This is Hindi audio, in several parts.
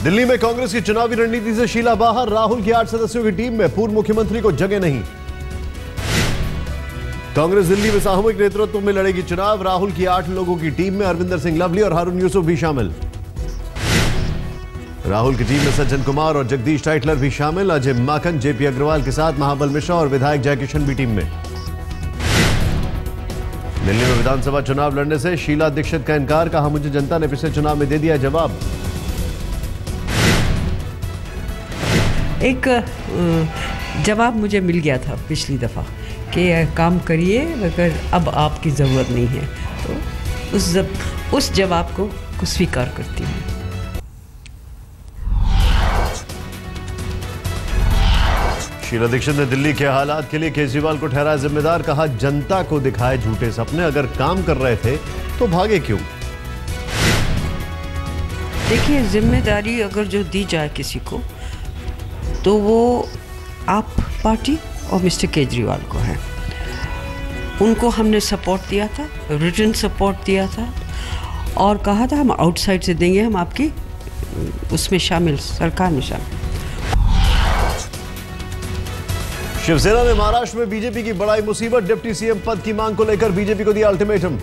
दिल्ली में कांग्रेस की चुनावी रणनीति से शीला बाहर, राहुल की 8 सदस्यों की टीम में पूर्व मुख्यमंत्री को जगह नहीं। कांग्रेस दिल्ली में सामूहिक नेतृत्व में लड़ेगी चुनाव, राहुल की 8 लोगों की टीम में अरविंदर सिंह लवली और हारून यूसुफ भी शामिल। राहुल की टीम में सज्जन कुमार और जगदीश टाइटलर भी शामिल। अजय माकन, जेपी अग्रवाल के साथ महाबल मिश्रा और विधायक जयकिशन भी टीम में। दिल्ली में विधानसभा चुनाव लड़ने से शीला दीक्षित का इनकार, कहा मुझे जनता ने पिछले चुनाव में दे दिया जवाब। एक जवाब मुझे मिल गया था पिछली दफ़ा कि काम करिए मगर अब आपकी ज़रूरत नहीं है, तो उस जवाब को स्वीकार करती हूँ। शीला दीक्षित ने दिल्ली के हालात के लिए केजरीवाल को ठहराया जिम्मेदार, कहा जनता को दिखाए झूठे सपने, अगर काम कर रहे थे तो भागे क्यों। देखिए, जिम्मेदारी अगर जो दी जाए किसी को तो वो आप पार्टी और मिस्टर केजरीवाल को है। उनको हमने सपोर्ट दिया था, रिटर्न सपोर्ट दिया था और कहा था हम आउटसाइड से देंगे, हम आपकी उसमें शामिल, सरकार में शामिल। शिवसेना ने महाराष्ट्र में बीजेपी की बड़ाई मुसीबत, डिप्टी सीएम पद की मांग को लेकर बीजेपी को दिया अल्टीमेटम।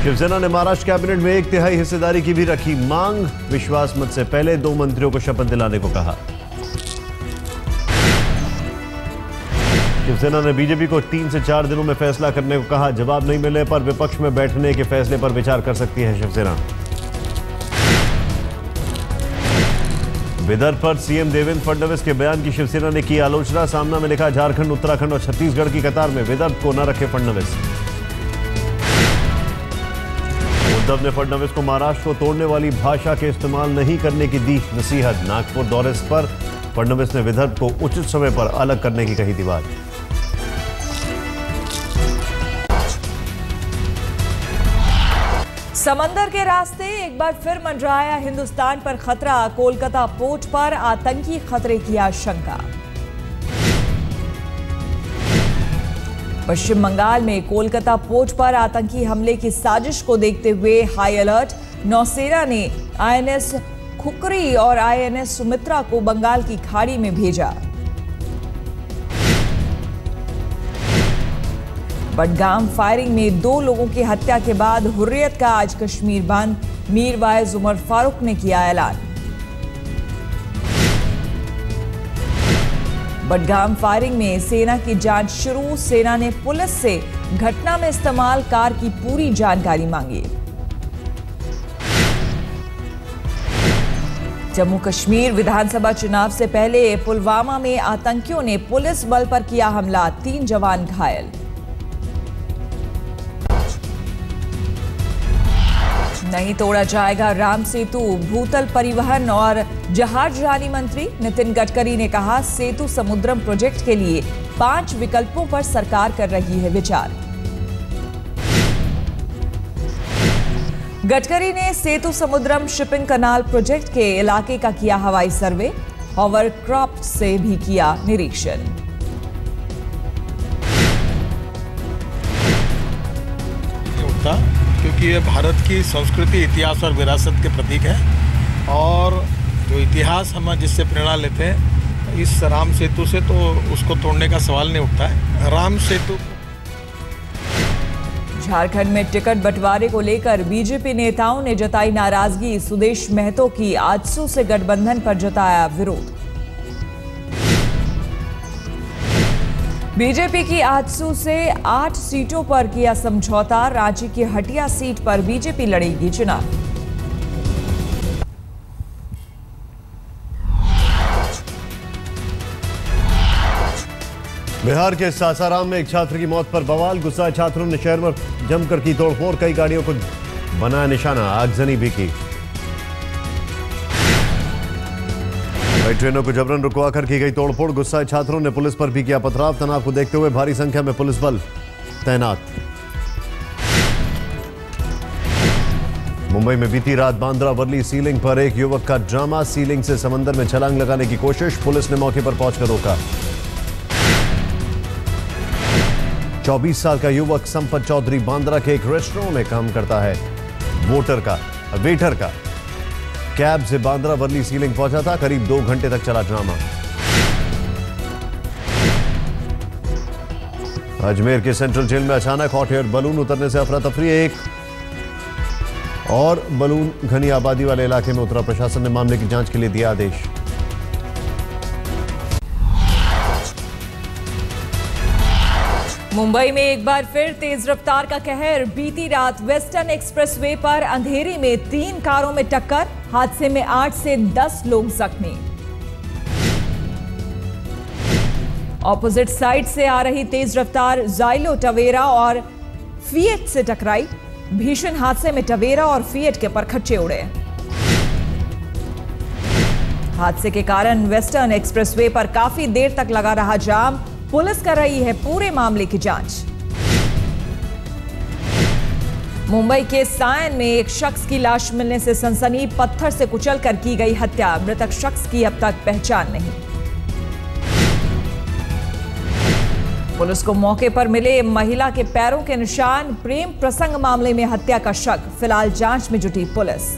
शिवसेना ने महाराष्ट्र कैबिनेट में 1/3 हिस्सेदारी की भी रखी मांग, विश्वास मत से पहले 2 मंत्रियों को शपथ दिलाने को कहा। शिवसेना ने बीजेपी को 3 से 4 दिनों में फैसला करने को कहा, जवाब नहीं मिलने पर विपक्ष में बैठने के फैसले पर विचार कर सकती है शिवसेना। विदर्भ पर सीएम देवेंद्र फडणवीस के बयान की शिवसेना ने की आलोचना, सामना में लिखा झारखंड, उत्तराखंड और छत्तीसगढ़ की कतार में विदर्भ को न रखे फडणवीस। उद्धव ने फडणवीस को महाराष्ट्र को तोड़ने वाली भाषा के इस्तेमाल नहीं करने की दी नसीहत। नागपुर दौरे पर फडणवीस ने विदर्भ को उचित समय पर अलग करने की कही बात। समंदर के रास्ते एक बार फिर मंडराया हिंदुस्तान पर खतरा, कोलकाता पोर्ट पर आतंकी खतरे की आशंका। पश्चिम बंगाल में कोलकाता पोर्ट पर आतंकी हमले की साजिश को देखते हुए हाई अलर्ट, नौसेना ने आईएनएस खुकरी और आईएनएस सुमित्रा को बंगाल की खाड़ी में भेजा। बडगाम फायरिंग में 2 लोगों की हत्या के बाद हुर्रियत का आज कश्मीर बंद, मीरवाइज उमर फारूक ने किया ऐलान। बडगाम फायरिंग में सेना की जांच शुरू, सेना ने पुलिस से घटना में इस्तेमाल कार की पूरी जानकारी मांगी। जम्मू कश्मीर विधानसभा चुनाव से पहले पुलवामा में आतंकियों ने पुलिस बल पर किया हमला, 3 जवान घायल। नहीं तोड़ा जाएगा राम सेतु, भूतल परिवहन और जहाजरानी मंत्री नितिन गडकरी ने कहा, सेतु समुद्रम प्रोजेक्ट के लिए 5 विकल्पों पर सरकार कर रही है विचार। गडकरी ने सेतु समुद्रम शिपिंग कनाल प्रोजेक्ट के इलाके का किया हवाई सर्वे, हॉवरक्राफ्ट से भी किया निरीक्षण। क्योंकि ये भारत की संस्कृति, इतिहास और विरासत के प्रतीक है और जो इतिहास हम जिससे प्रेरणा लेते हैं, इस राम सेतु से तो उसको तोड़ने का सवाल नहीं उठता है। राम सेतु। झारखंड में टिकट बंटवारे को लेकर बीजेपी नेताओं ने जताई नाराजगी, सुदेश महतो की आजसू से गठबंधन पर जताया विरोध। बीजेपी की आजसू से 8 सीटों पर किया समझौता, रांची की हटिया सीट पर बीजेपी लड़ेगी चुनाव। बिहार के सासाराम में एक छात्र की मौत पर बवाल, गुस्साए छात्रों ने शहर में जमकर की तोड़फोड़, कई गाड़ियों को बनाया निशाना, आगजनी भी की। कई ट्रेनों को जबरन रुकवाकर की गई तोड़फोड़, गुस्साए छात्रों ने पुलिस पर भी किया पथराव, तनाव को देखते हुए भारी संख्या में पुलिस बल तैनात। मुंबई में बीती रात बांद्रा वर्ली सीलिंग पर एक युवक का ड्रामा, सीलिंग से समंदर में छलांग लगाने की कोशिश, पुलिस ने मौके पर पहुंचकर रोका। 24 साल का युवक संपत चौधरी बांद्रा के एक रेस्टोरेंट में काम करता है। वोटर का वेटर का कैब से बांद्रा वर्ली सीलिंग पहुंचा था। करीब 2 घंटे तक चला ड्रामा। अजमेर के सेंट्रल जेल में अचानक हॉट एयर बलून उतरने से अफरा तफरी। एक और बलून घनी आबादी वाले इलाके में उतरा। प्रशासन ने मामले की जांच के लिए दिया आदेश। मुंबई में एक बार फिर तेज रफ्तार का कहर। बीती रात वेस्टर्न एक्सप्रेसवे पर अंधेरी में 3 कारों में टक्कर। हादसे में 8 से 10 लोग जख्मी। ऑपोजिट साइड से आ रही तेज रफ्तार जाइलो टवेरा और फिएट से टकराई। भीषण हादसे में टवेरा और फिएट के परखच्चे उड़े। हादसे के कारण वेस्टर्न एक्सप्रेसवे पर काफी देर तक लगा रहा जाम। पुलिस कर रही है पूरे मामले की जांच। मुंबई के सायन में एक शख्स की लाश मिलने से सनसनी। पत्थर से कुचलकर की गई हत्या। मृतक शख्स की अब तक पहचान नहीं। पुलिस को मौके पर मिले महिला के पैरों के निशान। प्रेम प्रसंग मामले में हत्या का शक। फिलहाल जांच में जुटी पुलिस।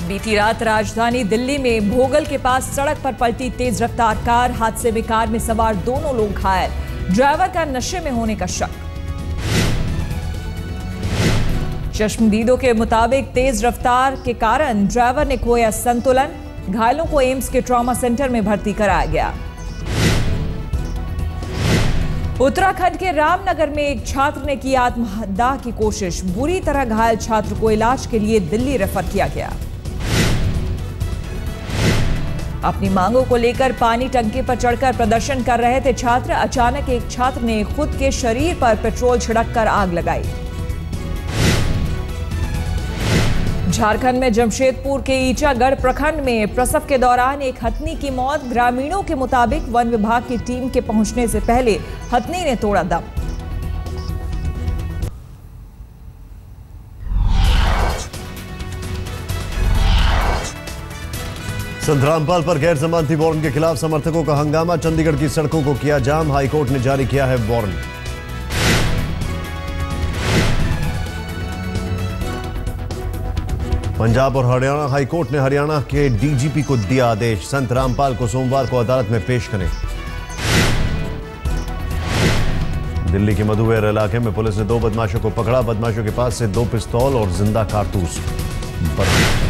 बीती रात राजधानी दिल्ली में भोगल के पास सड़क पर पलटी तेज रफ्तार कार। हादसे में कार में सवार दोनों लोग घायल। ड्राइवर का नशे में होने का शक। चश्मदीदों के मुताबिक तेज रफ्तार के कारण ड्राइवर ने खोया संतुलन। घायलों को एम्स के ट्रॉमा सेंटर में भर्ती कराया गया। उत्तराखंड के रामनगर में एक छात्र ने की आत्मदाह की कोशिश। बुरी तरह घायल छात्र को इलाज के लिए दिल्ली रेफर किया गया। अपनी मांगों को लेकर पानी टंकी पर चढ़कर प्रदर्शन कर रहे थे छात्र। अचानक एक छात्र ने खुद के शरीर पर पेट्रोल छिड़ककर आग लगाई। झारखंड में जमशेदपुर के ईचागढ़ प्रखंड में प्रसव के दौरान एक हथनी की मौत। ग्रामीणों के मुताबिक वन विभाग की टीम के पहुंचने से पहले हथनी ने तोड़ा दम। संत रामपाल पर गैर जमानती वारंट के खिलाफ समर्थकों का हंगामा। चंडीगढ़ की सड़कों को किया जाम। हाईकोर्ट ने जारी किया है वारंट। पंजाब और हरियाणा हाईकोर्ट ने हरियाणा के डीजीपी को दिया आदेश। संत रामपाल को सोमवार को अदालत में पेश करें। दिल्ली के मधुबेर इलाके में पुलिस ने 2 बदमाशों को पकड़ा। बदमाशों के पास से 2 पिस्तौल और जिंदा कारतूस बरामद।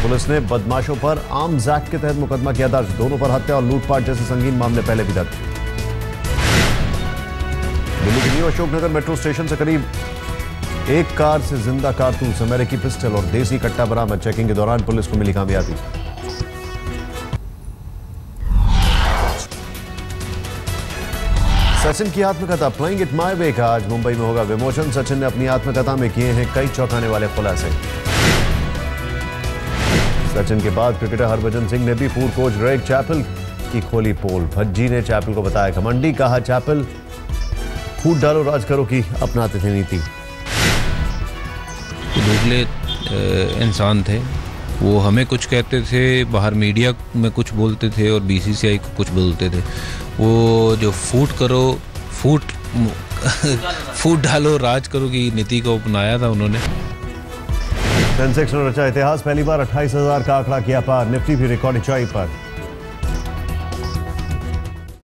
पुलिस ने बदमाशों पर आर्म्स एक्ट के तहत मुकदमा किया दर्ज। दोनों पर हत्या और लूटपाट जैसे संगीन मामले पहले भी दर्ज। दिल्ली के न्यू अशोकनगर मेट्रो स्टेशन से करीब 1 कार से जिंदा कारतूस, अमेरिकी पिस्टल और देसी कट्टा बरामद। चेकिंग के दौरान पुलिस को मिली कामयाबी। सचिन की आत्मकथा प्लेइंग इट माय वे का आज मुंबई में होगा विमोचन। सचिन ने अपनी आत्मकथा में किए हैं कई चौंकाने वाले खुलासे। सचिन के बाद क्रिकेटर हरभजन सिंह ने भी पूर्व कोच ग्रेग चैपल की खोली पोल। भज्जी ने चैपल को बताया घमंडी। कहा चैपल फूट डालो राज करो की अपनाते थे नीति। दुबले इंसान थे वो। हमें कुछ कहते थे, बाहर मीडिया में कुछ बोलते थे और बीसीसीआई को कुछ बोलते थे। वो जो फूट डालो राज करो की नीति को अपनाया था उन्होंने। सेंसेक्स ने रचा इतिहास। पहली बार 28,000 का आंकड़ा किया पार। निफ्टी भी रिकॉर्ड ऊंचाई पर।